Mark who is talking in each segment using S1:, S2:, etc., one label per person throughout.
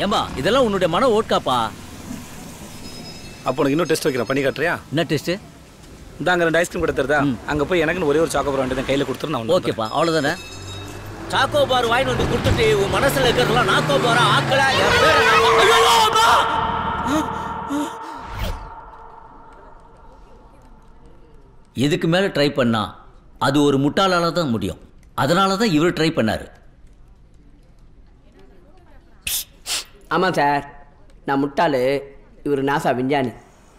S1: ஏம்பா இதெல்லாம் உன்னுடைய மன ஓட்காப்பா.
S2: அப்போ உனக்கு இன்னும் டெஸ்ட் வைக்கிறேன், பண்ணி காட்டுறியா?
S1: என்ன டெஸ்ட்?
S2: இந்த அங்கே 2 ஐஸ்கிரீம் கொடுத்துருதா, அங்கே போய் எனக்குன்னு ஒரே ஒரு சாக்கோ பார் வாங்கிட்டு கையில் கொடுத்துரு நான்.
S1: ஓகேப்பா, அவ்வளோதானே. சாக்கோ பார் வாங்கிட்டு வந்து கொடுத்துட்டு உன் மனசில் இருக்கிறதெல்லாம் நாக்கோ பாரா ஆக்கல. இதுக்கு மேலே ட்ரை பண்ணா அது ஒரு முட்டாளால தான் முடியும். அதனால தான் இவர் ட்ரை பண்ணார்.
S3: ஆமாம் சார், நான் முட்டாள், இவர் நாசா விஞ்ஞானி.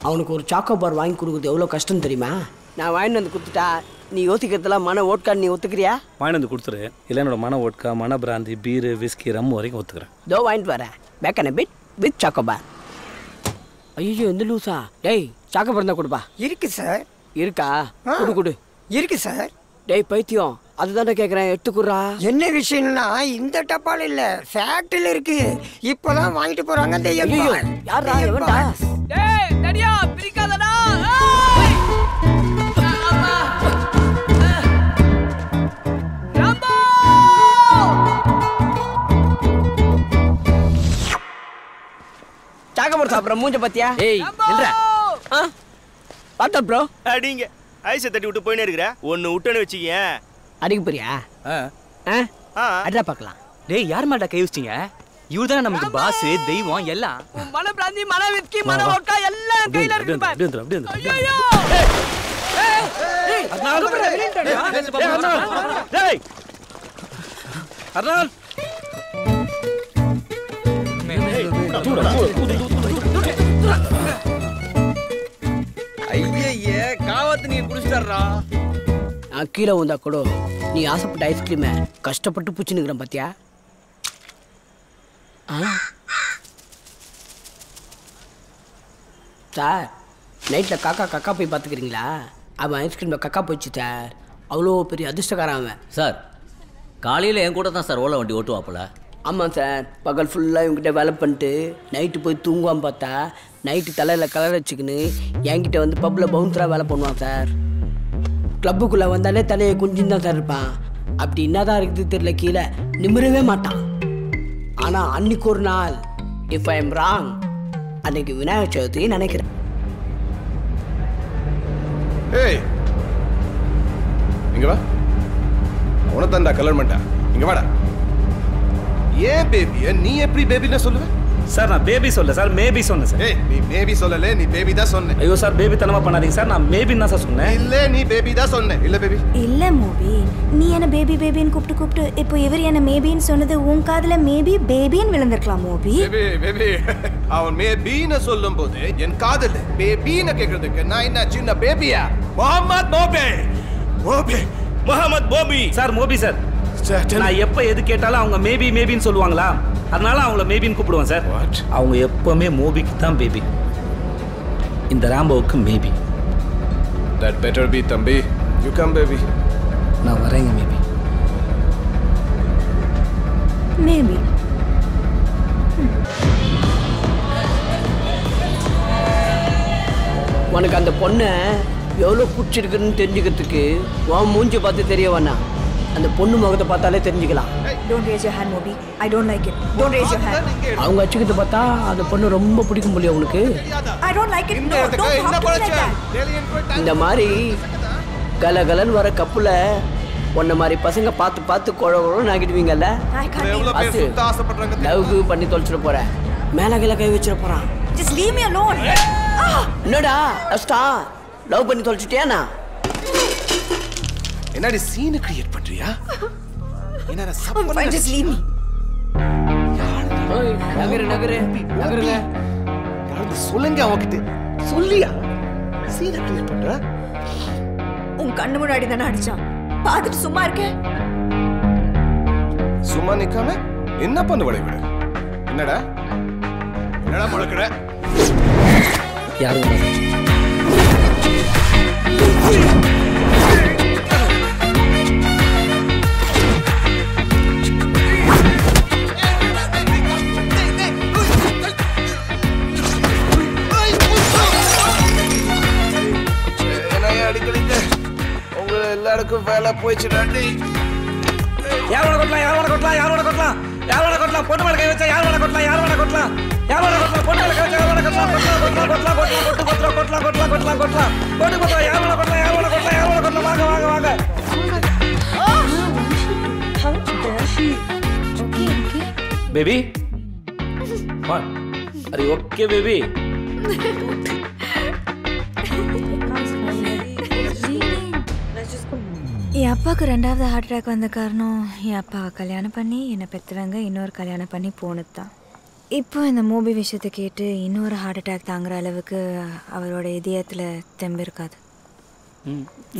S3: அவனுக்கு ஒரு சாக்கோ பார் வாங்கி கொடுக்குறது எவ்வளோ கஷ்டம் தெரியுமா? நான் வாங்கிட்டு வந்து கொடுத்துட்டா நீ யோசிக்கிறதுலாம் மன ஓட்கான்னு நீ ஒத்துக்கிறியா?
S2: வாங்கிட்டு வந்து கொடுத்துரு, இல்லை என்னோட மன ஓட்கா, மன பிராந்தி, பீரு, விஸ்கி, ரம் வரைக்கும் ஒத்துக்கிறேன்.
S3: தோ வாங்கிட்டு வரேன், pack and fit with choco bar. ஐயோ எந்த லூசா? டேய் சாக்கோ பார் தான் கொடுப்பா.
S4: இருக்கு சார்.
S3: இருக்கா? குடு குடு.
S4: இருக்கு சார்.
S3: டேய் பைத்தியம், அதுதானே கேட்குறேன், எடுத்துக்குறா.
S4: என்ன விஷயம்னா இந்த டப்பால இல்ல, ஃபேக்டரியில இருக்கு. இப்போதான் வாங்கிட்டு போறாங்க.
S3: யாரா எவன்டா?
S5: டேய் தடியா பிரிக்காதடா. ராம்போ
S3: சாக்கோ பார் சாப்பிட்ற மூஞ்ச பத்தியா? ஏய் இல்ல பார்த்தா ப்ரோ
S6: அடிங்க ஐஸை தட்டி விட்டு போயினே இருக்கிற. ஒன்று விட்டுன்னு வச்சுக்க.
S3: அடிக்க போறியா? அட்ரா பார்க்கலாம்.
S7: டேய் யார் மேல கை வச்சிட்டீங்க? இவரு தானே நமக்கு பாஸ், தெய்வம் எல்லாம்.
S5: மன பிராந்தி, மன விஸ்கி, மன ஓட்கா எல்லாம் கையில இருக்கு பாரு. ஐயோ ஏய்
S2: அர்னால்
S7: ஐயே காவத்து நீ குடிச்சிட்டறா.
S3: நான் கீழே வந்தா கூட நீ ஆசைப்பட்ட ஐஸ்கிரீமை கஷ்டப்பட்டு பூச்சினுக்கிறேன் பாத்தியா? சார் நைட்டில் காக்கா போய் பார்த்துக்கிறீங்களா? அவன் ஐஸ்கிரீமில் கக்கா போச்சு சார். அவ்வளோ பெரிய அதிர்ஷ்டக்காரன் அவன்.
S1: சார் காலையில் என் கூட தான் சார் ஓலை வண்டி ஓட்டுவாப்பில்.
S3: ஆமாம் சார், பகல் ஃபுல்லாக இவங்ககிட்ட வேலை பண்ணிட்டு நைட்டு போய் தூங்குவான். பார்த்தா நைட்டு தலையில் கலர் வச்சுக்கின்னு என்கிட்ட வந்து பப்பில் பவுன்ஸராக வேலை பண்ணுவான் சார். கிளப்புக்குள்ளே வந்தாலே தலையை குஞ்சின்னு தான் சார் இருப்பான். அப்படி என்னதான் இருக்குது தெரியல, கீழே நிமிரவே மாட்டான். ஆனால் அன்னைக்கு ஒரு நாள், இஃப் ஐ எம் ராங், அன்னைக்கு விநாயகர் சதுர்த்தி நினைக்கிறேன்.
S8: ஏய் இங்க வா, உனத்தாண்டா கல்யாணம் பண்ணிட்டா, இங்க வாடா. ஏன் பேபியை நீ எப்படி பேபின்னு சொல்லுவ?
S2: சார் நான் பேபி சொல்ல சார், மேபி சொன்னேன் சார்.
S8: ஏய் நீ பேபி சொல்லல, நீ பேபி தான் சொன்ன.
S2: ஐயோ சார் பேபி தனமா பண்ணாதீங்க சார், நான் மேபின்னு தான் சார் சொன்னேன்.
S8: இல்ல நீ பேபி தான் சொன்ன. இல்ல பேபி
S9: இல்ல மூபி, நீ என்ன பேபி பேபின்னு கூப்பிட்டு இப்போ இவர் என்ன மேபின்னு சொன்னது உன் காதுல மேபி பேபின்னு விழுந்திருக்கலாம். மூபி
S8: பேபி அவன் மேபின்னு சொல்லும் போது என் காதுல பேபின்னு கேக்குறதுக்கு நான் என்ன சின்ன பேபியா? முகமது மோபி, மோபி முகமது மோபி
S2: சார். மோபி சார், நான் எப்ப எது கேட்டாலும் அவங்க மேபி மேபின்னு சொல்லுவாங்களா, அதனால அவங்கள மேபின்னு கூப்பிடுவேன் சார். அவங்க எப்பவுமே மோபிக்கு தான் பேபி, இந்த ராம்போவுக்கு மேபி.
S8: That better be தம்பி. You come baby.
S2: நான் வரேங்க மேபி.
S9: மேபி
S3: உனக்கு அந்த பொண்ணை எவ்வளோ பிடிச்சிருக்குன்னு தெரிஞ்சுக்கிறதுக்கு உன் மூஞ்சி பார்த்து தெரிய வேணாம், அந்த பொண்ணு முகத்தை பார்த்தாலே தெரிஞ்சுக்கலாம்.
S9: Don't raise your hand, Moby. I don't like it. Don't raise your hand.
S3: அவங்க வச்சுக்கிட்டு பார்த்தா அந்த பொண்ணு ரொம்ப பிடிக்கும் போலியா உனக்கு?
S9: I don't like it. No, don't talk to me like that.
S3: இந்த மாதிரி கலகலன்னு வர கப்புல உன்ன மாதிரி பசங்க பார்த்து பார்த்து குழகுழன்னு ஆகிடுவீங்கல்ல.
S9: I can't.
S3: லவ் பண்ணி தொலைச்சிட போற, மேல கீழே கை வச்சிட போறான்.
S9: Just leave me alone.
S3: என்னடா அஸ்டா லவ் பண்ணி தொலைச்சிட்டியானா?
S8: என்னடி சீன் கிரியேட் பண்றியா? என்னடா
S9: Fine, just leave me.
S3: நகருங்க.
S8: யாராவது சொல்லுங்க அவகிட்ட. சொல்லியா சீன் கிரியேட் பண்ற?
S9: உன் கண்ணு முன்னாடி தானே அடிச்சான், பார்த்துட்டு சும்மா இருக்கேன்.
S8: சும்மா நிக்காம என்ன பண்ணுவடை விட? என்னடா முழக்கிற?
S2: யாருங்க
S8: எல்லாருக்கும் வேலை போயிடுச்சு.
S2: யாரோட கொட்டலாம் பொண்ணு மேல கை வச்சா யாரோட கொட்டலாம் பேபி அரே ஓகே பேபி
S9: என் அப்பாவுக்கு 2வது ஹார்ட் அட்டாக் வந்த காரணம் என் அப்பாவை கல்யாணம் பண்ணி என்னை பெற்றவங்க இன்னொரு கல்யாணம் பண்ணி போனது தான். இப்போ இந்த மூவி விஷயத்தை கேட்டு இன்னொரு ஹார்ட் அட்டாக் தாங்குற அளவுக்கு அவரோட இதயத்தில் தெம்பு இருக்காது.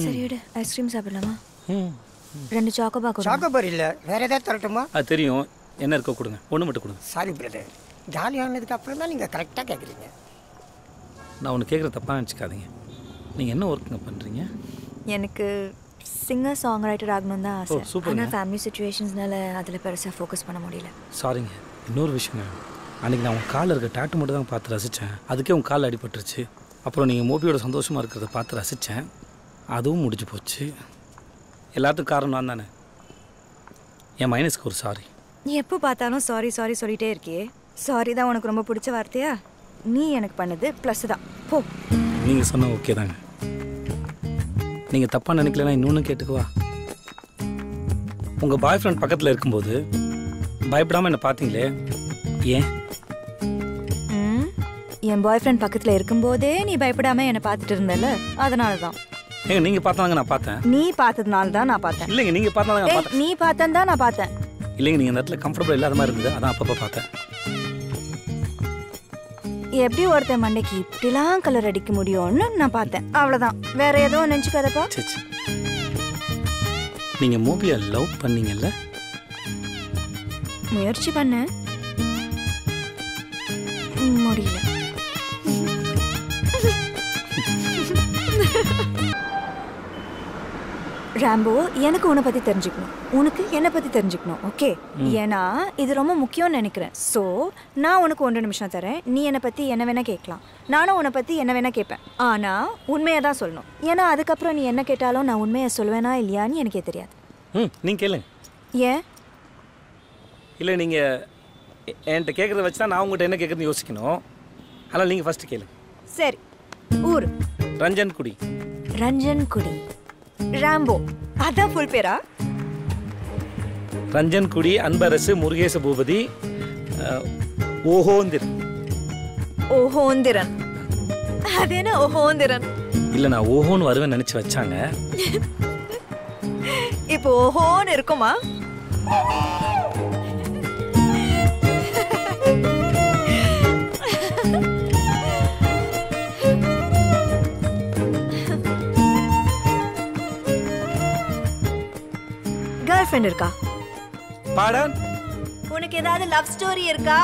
S9: சரி விடு, ஐஸ்கிரீம் சாப்பிடலாமா? 2 சாக்கோபார்.
S4: சாக்கோபார் இல்லை, வேற ஏதாவது தரட்டுமா?
S2: அது தெரியும், என்ன இருக்க கொடுங்க, ஒன்று மட்டும் கொடுங்க.
S4: சாரி பிரதர், ஜாலியானதுக்கு அப்புறம் தான் நீங்கள் கரெக்டாக கேட்குறீங்க.
S2: நான் ஒன்று கேட்குற தப்பாக நினச்சிக்காதீங்க. நீங்கள் என்ன ஒர்க்குங்க பண்ணுறீங்க?
S9: எனக்கு சிங்கர் சாங் ரைட்டர் ஆகணும் தான் ஆசை.
S2: சூப்பர்.
S9: ஆனால் ஃபேமிலி சுச்சுவேஷன்ஸ்னால அதில் பெருசாக ஃபோக்கஸ் பண்ண முடியல.
S2: சாரிங்க. இன்னொரு விஷயங்க, அன்றைக்கி நான் உங்கள் காலில் இருக்க டேட்டு மட்டும் தான் பார்த்து ரசித்தேன். அதுக்கே உங்கள் காலில் அடிபட்டுருச்சு. அப்புறம் நீங்கள் மோபியோட சந்தோஷமாக இருக்கிறத பார்த்து ரசித்தேன். அதுவும் முடிஞ்சு போச்சு. எல்லாத்துக்கும் காரணம் நான் தானே. என் மைனஸ்க்கு ஒரு சாரி.
S9: நீ எப்போ பார்த்தாலும் சாரி சாரி சொல்லிகிட்டே இருக்கியே. சாரி தான் உனக்கு ரொம்ப பிடிச்ச வார்த்தையா? நீ எனக்கு பண்ணது ப்ளஸ் தான். போ.
S2: நீங்கள் சொன்ன ஓகே தாங்க. நீங்கள் தப்பாக நினைக்கலன்னா இன்னொன்று கேட்டுக்குவா. உங்கள் பாய் ஃப்ரெண்ட் பக்கத்தில் இருக்கும்போது பயப்படாமல் என்னை பார்த்தீங்களே, ஏன்?
S9: என் பாய் ஃப்ரெண்ட் பக்கத்தில் இருக்கும்போதே நீ பயப்படாமல் என்னை பார்த்துட்டு இருந்தல, அதனால தான்.
S2: ஏங்க நீங்கள் பார்த்தாங்க நான் பார்த்தேன்.
S9: நீ பார்த்ததுனால தான் நான் பார்த்தேன்.
S2: இல்லைங்க, நீங்கள் பார்த்தாங்க நான் பார்த்தேன்.
S9: நீ பார்த்தேன் தான் நான் பார்த்தேன்.
S2: இல்லைங்க, நீங்கள் இந்த இடத்துல கம்ஃபர்டபுள் இல்லாத மாதிரி இருந்தது, அதான் அப்பப்போ பார்த்தேன்.
S9: எப்படி ஒருத்தன் மண்டைக்கு இப்படிலாம் கலர் அடிக்க முடியும்னு நான் பார்த்தேன், அவ்வளோதான். வேற எதுவும் நினச்சிக்காதப்பா.
S2: சரி, நீங்கள் மூவியை லவ் பண்ணீங்கல்ல?
S9: முயற்சி பண்ண முடியல. ராம்போ, எனக்கு உன்னை பற்றி தெரிஞ்சுக்கணும், உனக்கு என்னை பற்றி தெரிஞ்சுக்கணும். ஓகே? ஏன்னா இது ரொம்ப முக்கியம்னு நினைக்கிறேன். ஸோ நான் உனக்கு 1 நிமிஷம் தரேன். நீ என்னை பற்றி என்ன வேணால் கேட்கலாம், நானும் உன்னை பற்றி என்ன வேணால் கேட்பேன். ஆனால் உண்மையை தான் சொல்லணும். ஏன்னா அதுக்கப்புறம் நீ என்ன கேட்டாலும் நான் உண்மையை சொல்வேனா இல்லையான்னு எனக்கே தெரியாது.
S2: நீங்கள் கேளுங்க.
S9: ஏன்?
S2: இல்லை, நீங்கள் என்கிட்ட கேட்குறத வச்சு தான் நான் உங்கள்கிட்ட என்ன கேட்குறதுன்னு யோசிக்கணும். அதனால் நீங்கள் ஃபஸ்ட்டு கேளுங்க.
S9: சரி. ஊர்?
S2: ரஞ்சன்குடி.
S9: ரஞ்சன்குடி. ராம்போ அதான் ஃபுல் பேரா?
S2: ரஞ்சன்குடி அன்பரசு முருகேச பூபதி ஓஹோந்திரன்.
S9: ஓஹோந்திரன்? அது என்ன ஓஹோந்திரன்?
S2: இல்லை, நான் ஓஹோன்னு வருவேன் நினச்சி வச்சாங்க.
S9: இப்போ ஓஹோன்னு இருக்குமா? கேர்ள் ஃப்ரெண்ட் இருக்கா?
S2: பாடன்.
S9: உனக்கு ஏதாவது லவ் ஸ்டோரி இருக்கா?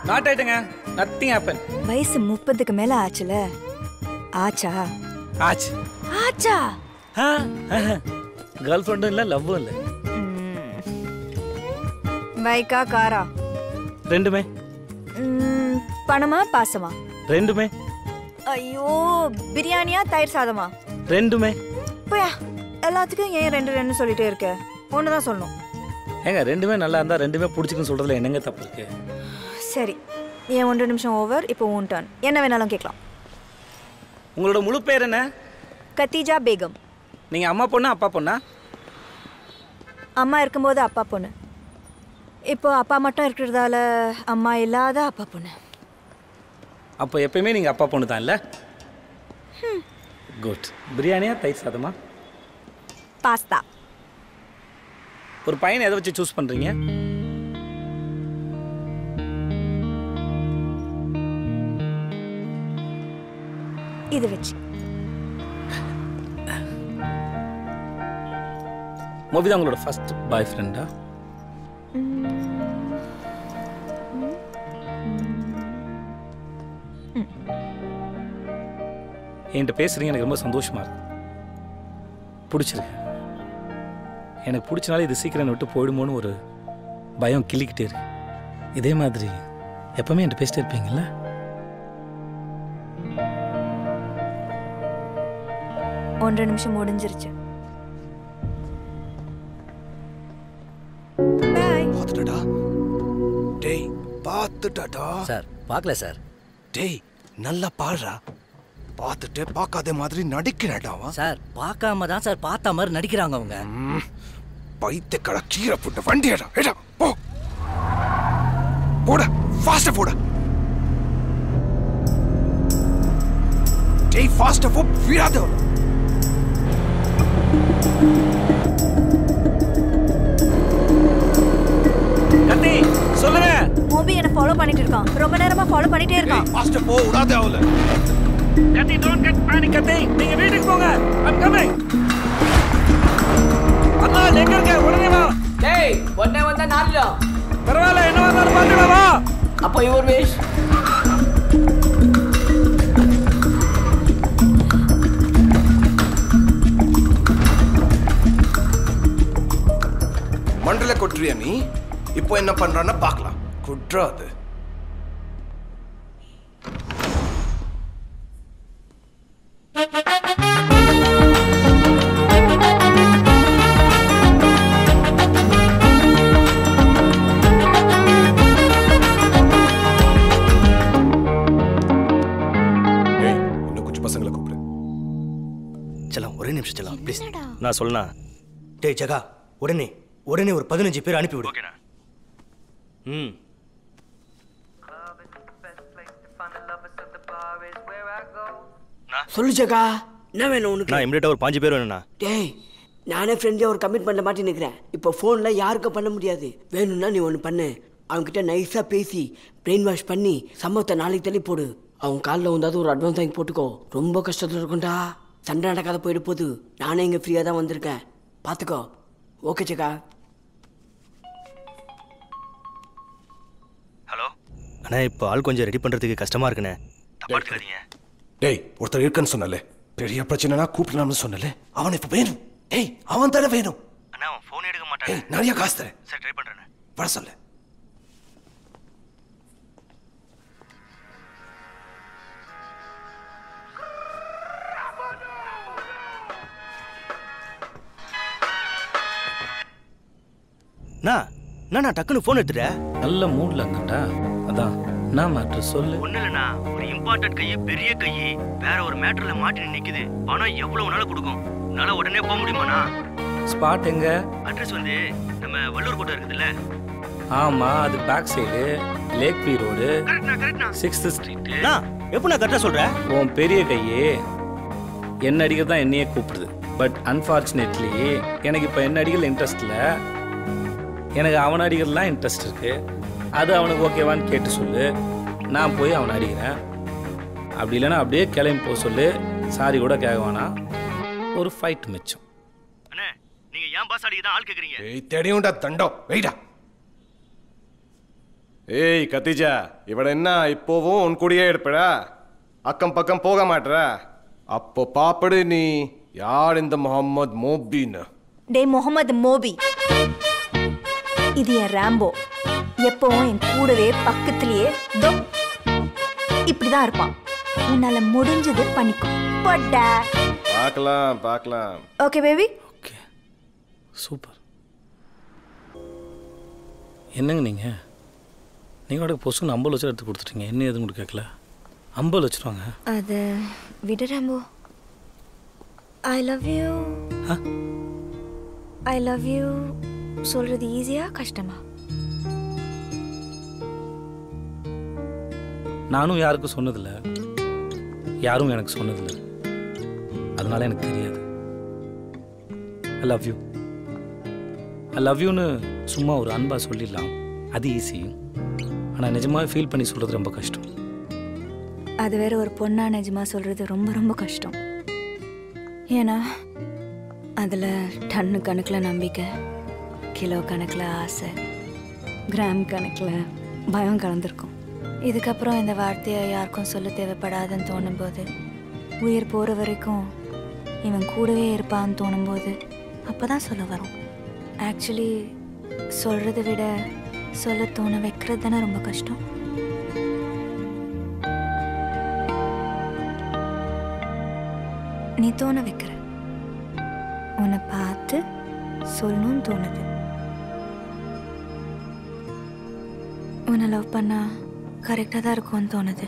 S2: நாட் ஆயிட்டுங்க, நத்திங் ஹேப்பன்.
S9: வயசு 30க்கு மேல ஆச்சுல, ஆச்சா?
S2: ஆச்சு.
S9: ஆச்சா?
S2: கேர்ள் ஃப்ரெண்டும் இல்லை, லவ்வும் இல்லை.
S9: பைக்கா காரா?
S2: ரெண்டுமே.
S9: பணமா பாசமா?
S2: ரெண்டுமே.
S9: ஐயோ, பிரியாணியா தயிர் சாதமா?
S2: ரெண்டுமே.
S9: போயா, எல்லாத்துக்கும் ஏன் 2 சொல்லிட்டே இருக்க? ஒன்று தான் சொல்லணும்.
S2: ஏங்க, ரெண்டுமே நல்லா இருந்தா ரெண்டுமே பிடிச்சிக்குன்னு சொல்றதுல என்னங்க தப்பு இருக்கு?
S9: சரி, ஏன் 1 நிமிஷம் ஓவர். இப்போ உன் டர்ன். என்ன வேணாலும் கேட்கலாம்.
S2: உங்களோட முழு பேர் என்ன?
S9: கத்தீஜா பேகம்.
S2: நீங்க அம்மா பொண்ணா அப்பா பொண்ணா?
S9: அம்மா இருக்கும்போது அப்பா பொண்ணு. இப்போ அப்பா மட்டும் இருக்கிறதால அம்மா இல்லாத அப்பா பொண்ணு.
S2: அப்போ எப்பயுமே நீங்க அப்பா பொண்ணு தான் இல்ல? குட். பிரியாணியா தயிர் சாதமா?
S9: பாஸ்தா.
S2: ஒரு பையனை எதை வச்சு சூஸ் பண்றீங்க?
S9: இது வச்சு.
S2: மோபிதா உங்களோட ஃபர்ஸ்ட் பாய் ஃப்ரெண்டா? என்கிட்ட பேசுறீங்க, எனக்கு ரொம்ப சந்தோஷமா இருக்கு. பிடிச்சிருக்கு. எனக்கு பிடிச்சனால இது சீக்கிரம் விட்டு போயிடுமோன்னு ஒரு பயம் கிள்ளிக்கிட்டே இருக்கு. இதே மாதிரி எப்பவுமே என்கிட்ட பேசிட்டே இருப்பீங்கல்ல?
S9: ஒன்றரை நிமிஷம் முடிஞ்சிருச்சு.
S8: பார்த்துட்டா டேய், பார்த்துட்டாடா.
S1: சார் பார்க்கல சார்.
S8: டேய், நல்லா பாடுறா. பார்த்துட்டு பார்க்காத மாதிரி நடிக்கிறாடாவா.
S7: சார் பார்க்காம தான் சார் பார்த்த மாதிரி நடிக்கிறாங்க அவங்க.
S8: பைத்தியக்கார கீரை போட்டு வண்டியடா. ஏடா போ. போடா ஃபாஸ்டா போடா. டேய் ஃபாஸ்டா போ. விடாத.
S2: கத்தி சொல்லுங்க.
S9: மோபி என்ன ஃபாலோ பண்ணிட்டு இருக்கான். ரொம்ப நேரமா ஃபாலோ பண்ணிட்டே இருக்கான்.
S8: ஃபாஸ்டா போ. விடாத அவள.
S2: கத்தி டோன்ட் கெட் பேனிக் கத்தி. நீங்க வீட்டுக்கு போங்க. I'm coming. அண்ணா எங்க இருக்க? உடனே வா.
S3: டேய் உடனே வந்தா நாளிடும்.
S2: பரவாயில்ல என்ன வந்தாலும் பாத்துக்கலாம் வா.
S3: அப்போ யுவர் விஷ்.
S8: மண்டல கொட்டுறியா நீ? இப்போ என்ன பண்றான்னு பார்க்கலாம். குட்ராது. இன்னும் கொஞ்சம் பசங்களை கூப்பிடு.
S7: செல்லம் ஒரே நிமிஷம் செல்லம் ப்ளீஸ். நான் சொல்லனா. டேய் ஜகா உடனே ஒரு 15 பேர் அனுப்பி விடு. ஓகேண்ணா.
S3: சொல்லு ஜகா, என்ன வேணும் உனக்கு?
S7: நான் இமிடியேட்டா ஒரு 5 பேர் வேணும்ண்ணா.
S3: டேய் நானே ஃப்ரெண்டே ஒரு கமிட்மெண்ட்டில் மாட்டி நிற்கிறேன். இப்போ ஃபோனில் யாருக்கும் பண்ண முடியாது. வேணும்னா நீ ஒன்று பண்ணு. அவங்ககிட்ட நைஸாக பேசி பிரெயின் வாஷ் பண்ணி சம்பவத்தை நாளைக்கு தள்ளி போடு. அவங்க காலில் வந்தாவது ஒரு அட்வான்ஸ் வாங்கி போட்டுக்கோ. ரொம்ப கஷ்டத்தில் இருக்கும்டா. சண்டை நடக்காத போயிட்டு போகுது. நானே இங்கே ஃப்ரீயாக தான் வந்திருக்கேன். பார்த்துக்கோ. ஓகே ஜகா.
S7: ஹலோ அண்ணா, இப்போ ஆள் கொஞ்சம் ரெடி பண்ணுறதுக்கு கஷ்டமாக இருக்குண்ணே. தப்பா எடுத்துக்காதீங்க.
S8: டேய் ஒருத்தர் இருக்குன்னு சொன்னல. பெரிய பிரச்சனைனா கூப்பிடலாம்னு சொன்னல. அவன் இப்போ வேணும். டேய் அவன் தானே வேணும்.
S7: அண்ணா அவன் ஃபோன் எடுக்க மாட்டான்.
S8: நிறைய காசு தரேன்.
S7: சார் ட்ரை பண்ணுறேண்ணே.
S8: வர சொல்லு.
S7: நான் டக்குன்னு ஃபோன் எடுத்துட்ட.
S2: நல்ல மூட்ல இருந்தேன்டா. அதான் நான் மேட்ரு சொல்லு.
S7: ஒன்றும் இல்லைண்ணா, ஒரு இம்பார்ட்டன்ட் கையை பெரிய கையை வேற ஒரு மேட்டரில் மாட்டி நிற்குது. பணம் எவ்வளோ நாள் கொடுக்கும்? என்னால் உடனே போக முடியுமாண்ணா?
S2: ஸ்பாட் எங்க?
S7: அட்ரஸ் வந்து நம்ம வள்ளூர் கோட்டை இருக்குதுல்ல.
S2: ஆமாம், அது back side lake B road 6th street.
S7: எப்படிண்ணா கரெக்டாக சொல்கிறேன்?
S2: உன் பெரிய கையே என்ன அடிக்க தான் என்னையே கூப்பிடுது. பட் அன்ஃபார்ச்சுனேட்லி எனக்கு இப்போ என்ன அடிக்கல இன்ட்ரெஸ்ட் இல்லை. எனக்கு அவன் அடிக்கிறதுலாம் இன்ட்ரெஸ்ட் இருக்குது. அது அவனுக்கு ஓகேவான்னு கேட்டு சொல்லு. நான் போய் அவனை அடிக்கிறேன். அப்படி இல்லைன்னா அப்படியே கிளம்பி போக சொல்லு. சாரி கூட கேட்க வேணாம். ஒரு ஃபைட் மிச்சம்.
S7: அண்ணே நீங்கள் ஏன் பாஸ் அடிக்க தான் ஆள் கேட்குறீங்க?
S8: ஏய் தெரியும்டா தண்டம். வெயிடா. ஏய் கத்திஜா, இவட என்ன இப்போவும் உன் கூடயே இருப்படா? அக்கம் பக்கம் போக மாட்டற? அப்போ பாப்படு நீ யார் இந்த முகமது மோபின்னு?
S9: டே முகமது மோபி, இது என் ராம்போ. எப்பவும் என் கூடவே பக்கத்திலேயே இப்படிதான் இருப்பான். உன்னால முடிஞ்சது பண்ணிக்கோ. போடா.
S8: பார்க்கலாம் பார்க்கலாம்.
S9: Okay baby.
S2: Okay super. என்னங்க நீங்கள் பொசுன்னு 50 லட்சம் எடுத்து கொடுத்துட்டீங்க. என்ன எதுவும் கூட கேட்கல. 50 வச்சுருவாங்க.
S9: அது விடு Rambo. I love you. I love you சொல்றது ஈஸியா கஷ்டமா?
S2: நானும் யாருக்கும் சொன்னதில்லை, யாரும் எனக்கு சொன்னதில்லை. அதனால எனக்கு தெரியாது. I love you. I love யூன்னு சும்மா ஒரு அன்பா சொல்லிடலாம், அது ஈஸி. ஆனால் நிஜமாக ஃபீல் பண்ணி சொல்கிறது ரொம்ப கஷ்டம்.
S9: அது வேற ஒரு பொண்ணா நிஜமாக சொல்கிறது ரொம்ப ரொம்ப கஷ்டம். ஏன்னா அதில் டன்னு கணக்கில் நம்பிக்கை, கிலோ கணக்கில் ஆசை, கிராம் கணக்கில் பயம் கலந்துருக்கும். இதுக்கப்புறம் இந்த வார்த்தையை யாருக்கும் சொல்ல தேவைப்படாதுன்னு தோணும்போது, உயிர் போகிற வரைக்கும் இவன் கூடவே இருப்பான்னு தோணும்போது அப்போ தான் சொல்ல வரும். ஆக்சுவலி சொல்கிறத விட சொல்ல தோண வைக்கிறது தானே ரொம்ப கஷ்டம். நீ தோண வைக்கிற. உன்னை பார்த்து சொல்லணும்னு தோணுது. உன்னை லவ் பண்ணா கரெக்டாக தான் இருக்கும்னு தோணுது.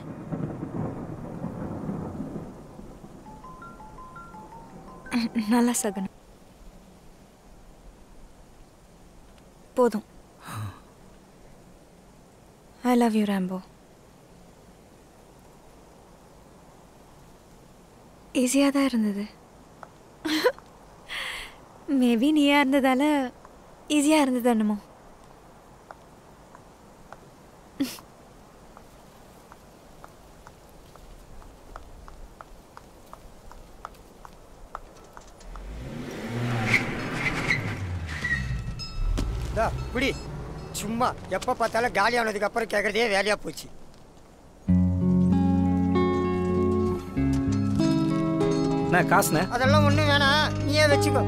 S9: நல்லா சகனம் போதும். ஐ லவ் யூ ராம்போ. ஈஸியாக தான் இருந்தது. மேபி நீயா இருந்ததால ஈஸியாக இருந்தது என்னமோ.
S4: இப்படி சும்மா எப்போ பார்த்தாலும் காலி ஆனதுக்கு அப்புறம் கேட்குறதே வேலையாக போச்சு.
S2: நான் காசுண்ணே
S4: அதெல்லாம் ஒன்றும் வேணாம், நீயே வச்சுக்கோ.